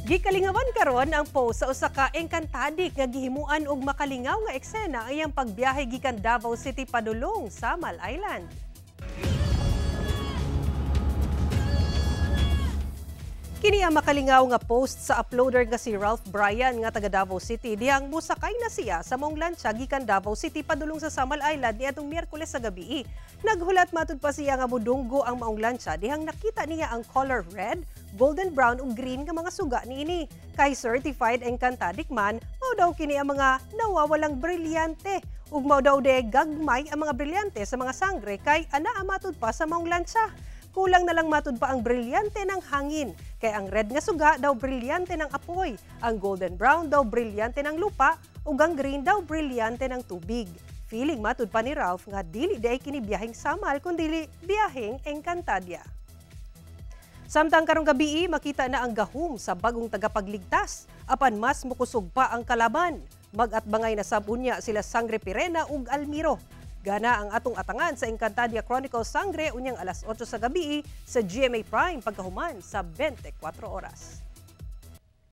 Gikalingawan karon ang post sa usa ka engkantadik nga gihimuan og makalingaw nga eksena ang iyang pagbiyahe gikan Davao City padulong Samal Island. Kini ang makalingaw nga post sa uploader nga si Ralph Bryan nga taga Davao City dihang musakay na siya sa maong lantsa gikan Davao City padulong sa Samal Island niadtong Miyerkules sa gabi. Naghulat matud pa siya nga mudunggo ang maong lantsa dihang nakita niya ang color red, golden brown ug green nga mga suga niini. Kay certified engkantadik man, mao daw kini ang mga nawawalang brilyante ug mao daw de gagmay ang mga brilyante sa mga sangre kay anaa matud pa sa maong lantsa. Kulang na lang matud pa ang brilyante ng hangin. Kay ang red nga suga daw brilyante ng apoy, ang golden brown daw brilyante ng lupa, ug ang green daw brilyante ng tubig. Feeling matud pa ni Ralph nga dili day kini biyaheng Samal kundi biyaheng Encantadia. Samtang karong gabi makita na ang gahom sa bagong tagapagligtas, apan mas mukusog pa ang kalaban. Mag-atbangay na sabunya sila Sangre Pirena ug Almiro. Gana ang atong atangan sa Encantadia Chronicles Sangre unyang alas 8 sa gabi sa GMA Prime pagkahuman sa 24 oras.